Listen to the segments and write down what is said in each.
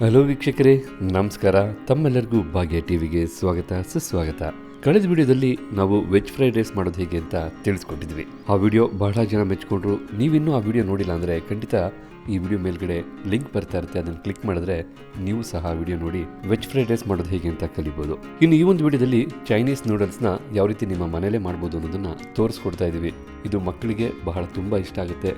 Hello ವೀಕ್ಷಕರೇ, ನಮಸ್ಕಾರ. ತಮ್ಮೆಲ್ಲರಿಗೂ ಭಾಗ್ಯ ಟಿವಿಗೆ ಸ್ವಾಗತ ಸುಸ್ವಾಗತ. ಕಳೆದ ವಿಡಿಯೋದಲ್ಲಿ ನಾವು ವೆಜ್ ಫ್ರೈಡ್ ರೈಸ್ ಮಾಡೋದು ಹೇಗೆ ಅಂತ ತಿಳಿಸ್ಕೊಟ್ಟಿದ್ವಿ. ಆ ವಿಡಿಯೋ ಬಹಳ ಜನ ಮೆಚ್ಕೊಂಡ್ರು. ನೀವಿನ್ನೂ ಆ ವಿಡಿಯೋ ನೋಡಿಲ್ಲ ಅಂದರೆ ಖಂಡಿತ ಈ ವಿಡಿಯೋ ಮೇಲ್ಗಡೆ ಲಿಂಕ್ ಬರ್ತಾ ಇರುತ್ತೆ, ಅದನ್ನು ಕ್ಲಿಕ್ ಮಾಡಿದ್ರೆ ನೀವು ಸಹ ವಿಡಿಯೋ ನೋಡಿ ವೆಜ್ ಫ್ರೈಡ್ ರೈಸ್ ಮಾಡೋದು ಹೇಗೆ ಅಂತ ಕಲಿಬೋದು. ಇನ್ನು ಈ ಒಂದು ವಿಡಿಯೋದಲ್ಲಿ ಚೈನೀಸ್ ನೂಡಲ್ಸ್ನ ಯಾವ ರೀತಿ ನಿಮ್ಮ ಮನೇಲೇ ಮಾಡ್ಬೋದು ಅನ್ನೋದನ್ನ ತೋರಿಸ್ಕೊಡ್ತಾ ಇದ್ದೀವಿ. ಇದು ಮಕ್ಕಳಿಗೆ ಬಹಳ ತುಂಬ ಇಷ್ಟ ಆಗುತ್ತೆ.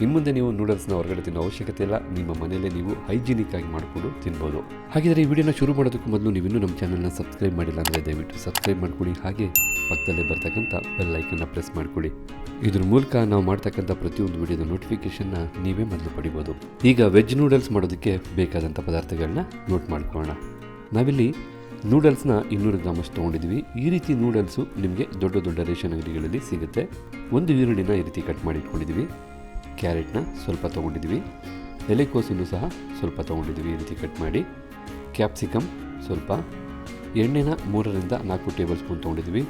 ಇನ್ನು ಮುಂದೆ ನೀವು ನೂಡಲ್ಸ್ನ ಹೊರಗಡೆ ತಿನ್ನೋ ಅವಶ್ಯಕತೆ ಇಲ್ಲ, ನಿಮ್ಮ ಮನೆಯಲ್ಲೇ ನೀವು ಹೈಜಿನಿಕ್ ಆಗಿ ಮಾಡಿಕೊಂಡು ತಿನ್ಬೋದು. ಹಾಗಿದ್ರೆ ಈ ವಿಡಿಯೋನ ಶುರು ಮಾಡೋದಕ್ಕೂ ಮೊದಲು ನೀವಿನ್ನೂ ನಮ್ಮ ಚಾನಲ್ನ ಸಬ್ಸ್ಕ್ರೈಬ್ ಮಾಡಿಲ್ಲ ಅಂದರೆ ದಯವಿಟ್ಟು ಸಬ್ಸ್ಕ್ರೈಬ್ ಮಾಡ್ಕೊಳ್ಳಿ. ಹಾಗೆ ಪಕ್ಕದಲ್ಲೇ ಬರ್ತಕ್ಕಂಥ ಬೆಲ್ ಐಕನ್ನ ಪ್ರೆಸ್ ಮಾಡ್ಕೊಳ್ಳಿ. ಇದ್ರ ಮೂಲಕ ನಾವು ಮಾಡ್ತಕ್ಕಂಥ ಪ್ರತಿಯೊಂದು ವಿಡಿಯೋದ ನೋಟಿಫಿಕೇಶನ್ನ ನೀವೇ ಮೊದಲು ಪಡಿಬೋದು. ಈಗ ವೆಜ್ ನೂಡಲ್ಸ್ ಮಾಡೋದಕ್ಕೆ ಬೇಕಾದಂಥ ಪದಾರ್ಥಗಳನ್ನ ನೋಟ್ ಮಾಡ್ಕೊಳ್ಳೋಣ. ನಾವಿಲ್ಲಿ ನೂಡಲ್ಸ್ನ 200 ಗ್ರಾಮಷ್ಟು ತೊಗೊಂಡಿದ್ವಿ. ಈ ರೀತಿ ನೂಡಲ್ಸು ನಿಮಗೆ ದೊಡ್ಡ ದೊಡ್ಡ ರೇಷನ್ ಅಂಗಡಿಗಳಲ್ಲಿ ಸಿಗುತ್ತೆ. ಒಂದು ಈರುಳ್ಳಿನ ಈ ರೀತಿ ಕಟ್ ಮಾಡಿ ಇಟ್ಕೊಂಡಿದ್ವಿ. ಕ್ಯಾರೆಟ್ನ ಸ್ವಲ್ಪ ತೊಗೊಂಡಿದ್ವಿ. ಎಲೆಕೋಸನ್ನು ಸಹ ಸ್ವಲ್ಪ ತೊಗೊಂಡಿದ್ವಿ, ಈ ರೀತಿ ಕಟ್ ಮಾಡಿ. ಕ್ಯಾಪ್ಸಿಕಮ್ ಸ್ವಲ್ಪ, ಎಣ್ಣೆನ 3ರಿಂದ 4 ಟೇಬಲ್ ಸ್ಪೂನ್ ತೊಗೊಂಡಿದ್ವಿ.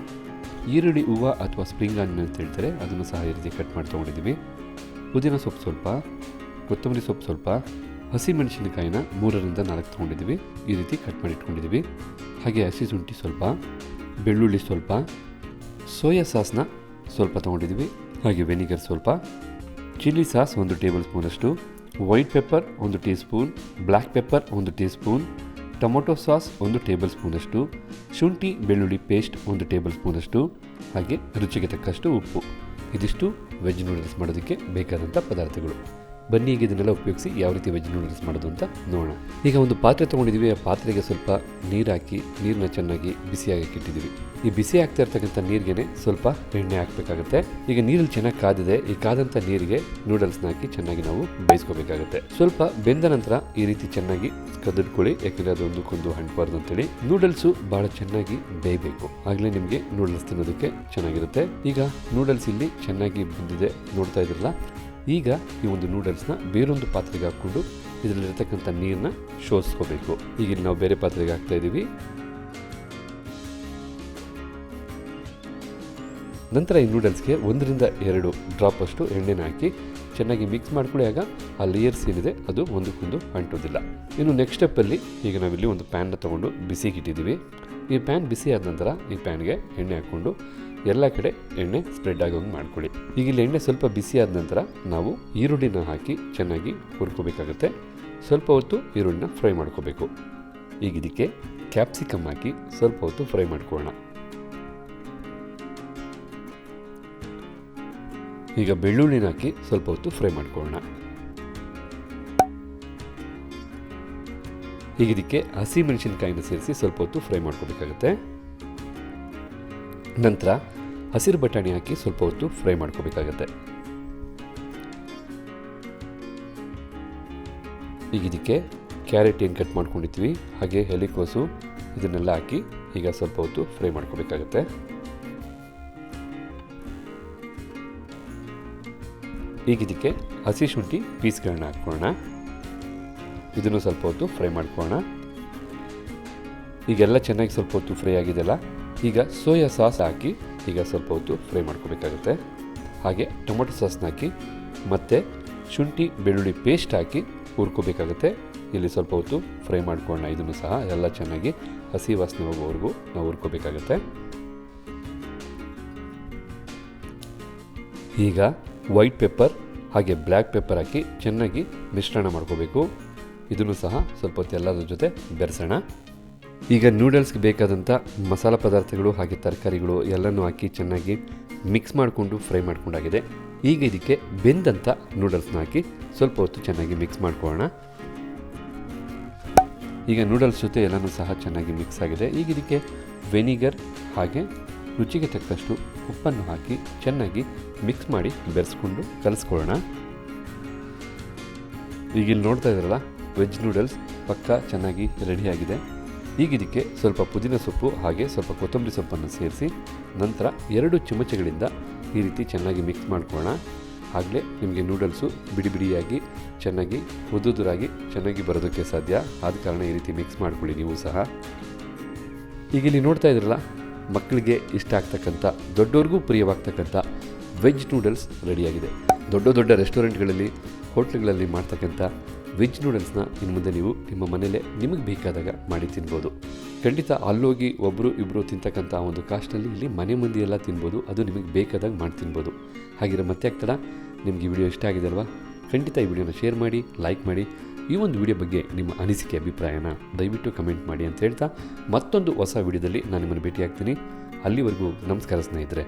ಈರುಳ್ಳಿ ಹೂವು ಅಥವಾ ಸ್ಪ್ರಿಂಗ್ ಆನಿಯನ್ ಅಂತ ಹೇಳ್ತಾರೆ, ಅದನ್ನು ಸಹ ಈ ರೀತಿ ಕಟ್ ಮಾಡಿ ತೊಗೊಂಡಿದ್ವಿ. ಪುದೀನ ಸೊಪ್ಪು ಸ್ವಲ್ಪ, ಕೊತ್ತಂಬರಿ ಸೊಪ್ಪು ಸ್ವಲ್ಪ, ಹಸಿಮೆಣಸಿನಕಾಯಿನ 3ರಿಂದ 4 ತೊಗೊಂಡಿದ್ವಿ, ಈ ರೀತಿ ಕಟ್ ಮಾಡಿ ಇಟ್ಕೊಂಡಿದ್ವಿ. ಹಾಗೆ ಹಸಿ ಶುಂಠಿ ಸ್ವಲ್ಪ, ಬೆಳ್ಳುಳ್ಳಿ ಸ್ವಲ್ಪ, ಸೋಯಾ ಸಾಸ್ನ ಸ್ವಲ್ಪ ತೊಗೊಂಡಿದ್ವಿ. ಹಾಗೆ ವೆನಿಗರ್ ಸ್ವಲ್ಪ, ಚಿಲ್ಲಿ ಸಾಸ್ 1 ಟೇಬಲ್ ಸ್ಪೂನಷ್ಟು, white pepper 1 tea spoon, black pepper 1 tea spoon, tomato sauce 1 table ಸ್ಪೂನಷ್ಟು, ಶುಂಠಿ ಬೆಳ್ಳುಳ್ಳಿ ಪೇಸ್ಟ್ 1 ಟೇಬಲ್ ಸ್ಪೂನಷ್ಟು, ಹಾಗೆ ರುಚಿಗೆ ತಕ್ಕಷ್ಟು ಉಪ್ಪು. ಇದಿಷ್ಟು ವೆಜ್ ನೂಡಲ್ಸ್ ಮಾಡೋದಕ್ಕೆ ಬೇಕಾದಂಥ ಪದಾರ್ಥಗಳು. ಬನ್ನಿ ಈಗ ಇದನ್ನೆಲ್ಲ ಉಪಯೋಗಿಸಿ ಯಾವ ರೀತಿ ವೆಜ್ ನೂಡಲ್ಸ್ ಮಾಡೋದು ಅಂತ ನೋಡೋಣ. ಈಗ ಒಂದು ಪಾತ್ರೆ ತೊಗೊಂಡಿದ್ವಿ. ಆ ಪಾತ್ರೆಗೆ ಸ್ವಲ್ಪ ನೀರು ಹಾಕಿ ನೀರನ್ನ ಚೆನ್ನಾಗಿ ಬಿಸಿಯಾಗಿ ಇಟ್ಟಿದ್ದೀವಿ. ಈ ಬಿಸಿ ಆಗ್ತಾ ಇರ್ತಕ್ಕಂಥ ನೀರಿಗೆ ಸ್ವಲ್ಪ ಎಣ್ಣೆ ಹಾಕಬೇಕಾಗುತ್ತೆ. ಈಗ ನೀರಲ್ಲಿ ಚೆನ್ನಾಗಿ ಕಾದಿದೆ. ಈ ಕಾದಂಥ ನೀರಿಗೆ ನೂಡಲ್ಸ್ನ ಹಾಕಿ ಚೆನ್ನಾಗಿ ನಾವು ಬೇಯಿಸ್ಕೋಬೇಕಾಗುತ್ತೆ. ಸ್ವಲ್ಪ ಬೆಂದ ನಂತರ ಈ ರೀತಿ ಚೆನ್ನಾಗಿ ಕದಿಟ್ಕೊಳ್ಳಿ, ಯಾಕೆಂದರೆ ಅದು ಒಂದಕ್ಕೊಂದು ಅಂಟಬಾರ್ದು ಅಂತೇಳಿ. ನೂಡಲ್ಸು ಬಹಳ ಚೆನ್ನಾಗಿ ಬೇಯಬೇಕು, ಆಗಲೇ ನಿಮಗೆ ನೂಡಲ್ಸ್ ತಿನ್ನೋದಕ್ಕೆ ಚೆನ್ನಾಗಿರುತ್ತೆ. ಈಗ ನೂಡಲ್ಸ್ ಇಲ್ಲಿ ಚೆನ್ನಾಗಿ ಬಂದಿದೆ, ನೋಡ್ತಾ ಇದ್ರಲ್ಲ. ಈಗ ಈ ಒಂದು ನೂಡಲ್ಸ್ನ ಬೇರೊಂದು ಪಾತ್ರೆಗೆ ಹಾಕ್ಕೊಂಡು ಇದರಲ್ಲಿರ್ತಕ್ಕಂಥ ನೀರನ್ನ ಶೋಧಿಸ್ಕೋಬೇಕು. ಈಗ ಇಲ್ಲಿ ನಾವು ಬೇರೆ ಪಾತ್ರೆಗೆ ಹಾಕ್ತಾ ಇದ್ದೀವಿ. ನಂತರ ಈ ನೂಡಲ್ಸ್ಗೆ 1ರಿಂದ 2 ಡ್ರಾಪ್ ಅಷ್ಟು ಎಣ್ಣೆನ ಹಾಕಿ ಚೆನ್ನಾಗಿ ಮಿಕ್ಸ್ ಮಾಡ್ಕೊಳ್ಳಿ. ಆಗ ಆ ಲೇಯರ್ಸ್ ಏನಿದೆ ಅದು ಒಂದಕ್ಕೊಂದು ಅಂಟೋದಿಲ್ಲ. ಇನ್ನು ನೆಕ್ಸ್ಟ್ ಸ್ಟೆಪ್ಪಲ್ಲಿ ಈಗ ನಾವಿಲ್ಲಿ ಒಂದು ಪ್ಯಾನ್ನ ತೊಗೊಂಡು ಬಿಸಿಗೆ ಇಟ್ಟಿದ್ದೀವಿ. ಈ ಪ್ಯಾನ್ ಬಿಸಿ ಆದ ನಂತರ ಈ ಪ್ಯಾನ್ಗೆ ಎಣ್ಣೆ ಹಾಕ್ಕೊಂಡು ಎಲ್ಲ ಕಡೆ ಎಣ್ಣೆ ಸ್ಪ್ರೆಡ್ ಆಗೋಂಗೆ ಮಾಡ್ಕೊಳ್ಳಿ. ಈಗ ಇಲ್ಲಿ ಎಣ್ಣೆ ಸ್ವಲ್ಪ ಬಿಸಿ ಆದ ನಂತರ ನಾವು ಈರುಳ್ಳಿನ ಹಾಕಿ ಚೆನ್ನಾಗಿ ಹುರ್ಕೋಬೇಕಾಗುತ್ತೆ. ಸ್ವಲ್ಪ ಹೊತ್ತು ಈರುಳ್ಳಿನ ಫ್ರೈ ಮಾಡ್ಕೋಬೇಕು. ಈಗ ಇದಕ್ಕೆ ಕ್ಯಾಪ್ಸಿಕಮ್ ಹಾಕಿ ಸ್ವಲ್ಪ ಹೊತ್ತು ಫ್ರೈ ಮಾಡ್ಕೊಳ್ಳೋಣ. ಈಗ ಬೆಳ್ಳುಳ್ಳಿನ ಹಾಕಿ ಸ್ವಲ್ಪ ಹೊತ್ತು ಫ್ರೈ ಮಾಡ್ಕೊಳ್ಳೋಣ. ಈಗ ಇದಕ್ಕೆ ಹಸಿ ಮೆಣಸಿನಕಾಯಿನ ಸೇರಿಸಿ ಸ್ವಲ್ಪ ಹೊತ್ತು ಫ್ರೈ ಮಾಡ್ಕೋಬೇಕಾಗುತ್ತೆ. ನಂತರ ಹಸಿರು ಬಟಾಣಿ ಹಾಕಿ ಸ್ವಲ್ಪ ಹೊತ್ತು ಫ್ರೈ ಮಾಡ್ಕೋಬೇಕಾಗತ್ತೆ. ಈಗ ಇದಕ್ಕೆ ಕ್ಯಾರೆಟ್ ಏನು ಕಟ್ ಮಾಡ್ಕೊಂಡಿದ್ವಿ, ಹಾಗೆ ಎಲೆಕೋಸು ಇದನ್ನೆಲ್ಲ ಹಾಕಿ ಈಗ ಸ್ವಲ್ಪ ಹೊತ್ತು ಫ್ರೈ ಮಾಡ್ಕೋಬೇಕಾಗತ್ತೆ. ಈಗ ಇದಕ್ಕೆ ಹಸಿ ಶುಂಠಿ ಪೀಸ್ಗಳನ್ನ ಹಾಕ್ಕೊಳ್ಳೋಣ. ಇದನ್ನು ಸ್ವಲ್ಪ ಹೊತ್ತು ಫ್ರೈ ಮಾಡ್ಕೊಳ್ಳೋಣ. ಈಗೆಲ್ಲ ಚೆನ್ನಾಗಿ ಸ್ವಲ್ಪ ಹೊತ್ತು ಫ್ರೈ ಆಗಿದೆಲ್ಲ. ಈಗ ಸೋಯಾ ಸಾಸ್ ಹಾಕಿ ಈಗ ಸ್ವಲ್ಪ ಹೊತ್ತು ಫ್ರೈ ಮಾಡ್ಕೋಬೇಕಾಗುತ್ತೆ. ಹಾಗೆ ಟೊಮೊಟೊ ಸಾಸ್ನ ಹಾಕಿ ಮತ್ತು ಶುಂಠಿ ಬೆಳ್ಳುಳ್ಳಿ ಪೇಸ್ಟ್ ಹಾಕಿ ಹುರ್ಕೋಬೇಕಾಗುತ್ತೆ. ಇಲ್ಲಿ ಸ್ವಲ್ಪ ಹೊತ್ತು ಫ್ರೈ ಮಾಡ್ಕೊಳ್ಳೋಣ. ಇದನ್ನು ಸಹ ಎಲ್ಲ ಚೆನ್ನಾಗಿ ಹಸಿ ವಾಸನೆ ಹೋಗೋವರೆಗೂ ನಾವು ಹುರ್ಕೋಬೇಕಾಗುತ್ತೆ. ಈಗ ವೈಟ್ ಪೆಪ್ಪರ್ ಹಾಗೆ ಬ್ಲ್ಯಾಕ್ ಪೆಪ್ಪರ್ ಹಾಕಿ ಚೆನ್ನಾಗಿ ಮಿಶ್ರಣ ಮಾಡ್ಕೋಬೇಕು. ಇದನ್ನು ಸಹ ಸ್ವಲ್ಪ ಹೊತ್ತು ಎಲ್ಲದರ ಜೊತೆ ಬೆರೆಸೋಣ. ಈಗ ನೂಡಲ್ಸ್ಗೆ ಬೇಕಾದಂಥ ಮಸಾಲ ಪದಾರ್ಥಗಳು ಹಾಗೆ ತರಕಾರಿಗಳು ಎಲ್ಲನೂ ಹಾಕಿ ಚೆನ್ನಾಗಿ ಮಿಕ್ಸ್ ಮಾಡಿಕೊಂಡು ಫ್ರೈ ಮಾಡ್ಕೊಂಡಾಗಿದೆ. ಈಗ ಇದಕ್ಕೆ ಬೆಂದಂಥ ನೂಡಲ್ಸ್ನ ಹಾಕಿ ಸ್ವಲ್ಪ ಹೊತ್ತು ಚೆನ್ನಾಗಿ ಮಿಕ್ಸ್ ಮಾಡ್ಕೊಳ್ಳೋಣ. ಈಗ ನೂಡಲ್ಸ್ ಜೊತೆ ಎಲ್ಲನೂ ಸಹ ಚೆನ್ನಾಗಿ ಮಿಕ್ಸ್ ಆಗಿದೆ. ಈಗ ಇದಕ್ಕೆ ವೆನಿಗರ್ ಹಾಗೆ ರುಚಿಗೆ ತಕ್ಕಷ್ಟು ಉಪ್ಪನ್ನು ಹಾಕಿ ಚೆನ್ನಾಗಿ ಮಿಕ್ಸ್ ಮಾಡಿ ಬೆರೆಸ್ಕೊಂಡು ಕಲಿಸ್ಕೊಳ್ಳೋಣ. ಈಗ ಇಲ್ಲಿ ನೋಡ್ತಾ ಇದ್ರಲ್ಲ, ವೆಜ್ ನೂಡಲ್ಸ್ ಪಕ್ಕ ಚೆನ್ನಾಗಿ ರೆಡಿಯಾಗಿದೆ. ಈಗ ಇದಕ್ಕೆ ಸ್ವಲ್ಪ ಪುದೀನ ಸೊಪ್ಪು ಹಾಗೆ ಸ್ವಲ್ಪ ಕೊತ್ತಂಬರಿ ಸೊಪ್ಪನ್ನು ಸೇರಿಸಿ ನಂತರ 2 ಚಮಚಗಳಿಂದ ಈ ರೀತಿ ಚೆನ್ನಾಗಿ ಮಿಕ್ಸ್ ಮಾಡ್ಕೊಳ್ಳೋಣ. ಆಗಲೇ ನಿಮಗೆ ನೂಡಲ್ಸು ಬಿಡಿ ಬಿಡಿಯಾಗಿ ಚೆನ್ನಾಗಿ ಉದುರಾಗಿ ಚೆನ್ನಾಗಿ ಬರೋದಕ್ಕೆ ಸಾಧ್ಯ. ಆದ ಕಾರಣ ಈ ರೀತಿ ಮಿಕ್ಸ್ ಮಾಡ್ಕೊಳ್ಳಿ ನೀವು ಸಹ. ಈಗ ಇಲ್ಲಿ ನೋಡ್ತಾ ಇದ್ರಲ್ಲ, ಮಕ್ಕಳಿಗೆ ಇಷ್ಟ ಆಗ್ತಕ್ಕಂಥ ದೊಡ್ಡವ್ರಿಗೂ ಪ್ರಿಯವಾಗ್ತಕ್ಕಂಥ ವೆಜ್ ನೂಡಲ್ಸ್ ರೆಡಿಯಾಗಿದೆ. ದೊಡ್ಡ ದೊಡ್ಡ ರೆಸ್ಟೋರೆಂಟ್ಗಳಲ್ಲಿ ಹೋಟ್ಲುಗಳಲ್ಲಿ ಮಾಡ್ತಕ್ಕಂಥ ವೆಜ್ ನೂಡಲ್ಸ್ನ ಇನ್ನು ಮುಂದೆ ನೀವು ನಿಮ್ಮ ಮನೇಲೆ ನಿಮಗೆ ಬೇಕಾದಾಗ ಮಾಡಿ ತಿನ್ಬೋದು. ಖಂಡಿತ ಅಲ್ಲೋಗಿ ಒಬ್ಬರು ಇಬ್ಬರು ತಿಂತಕ್ಕಂಥ ಒಂದು ಕಾಸ್ಟಲ್ಲಿ ಇಲ್ಲಿ ಮನೆ ಮಂದಿ ಎಲ್ಲ ತಿನ್ಬೋದು. ಅದು ನಿಮಗೆ ಬೇಕಾದಾಗ ಮಾಡಿ ತಿನ್ಬೋದು. ಹಾಗಿರೋ ಮತ್ತೆ ಆಗ್ತಡ ನಿಮ್ಗೆ ಈ ವಿಡಿಯೋ ಇಷ್ಟ ಆಗಿದೆ ಅಲ್ವಾ? ಖಂಡಿತ ಈ ವಿಡಿಯೋನ ಶೇರ್ ಮಾಡಿ, ಲೈಕ್ ಮಾಡಿ. ಈ ಒಂದು ವಿಡಿಯೋ ಬಗ್ಗೆ ನಿಮ್ಮ ಅನಿಸಿಕೆ ಅಭಿಪ್ರಾಯನ ದಯವಿಟ್ಟು ಕಮೆಂಟ್ ಮಾಡಿ ಅಂತ ಹೇಳ್ತಾ ಮತ್ತೊಂದು ಹೊಸ ವಿಡಿಯೋದಲ್ಲಿ ನಾನು ನಿಮ್ಮನ್ನು ಭೇಟಿ ಆಗ್ತೀನಿ. ಅಲ್ಲಿವರೆಗೂ ನಮಸ್ಕಾರ ಸ್ನೇಹಿತರೆ.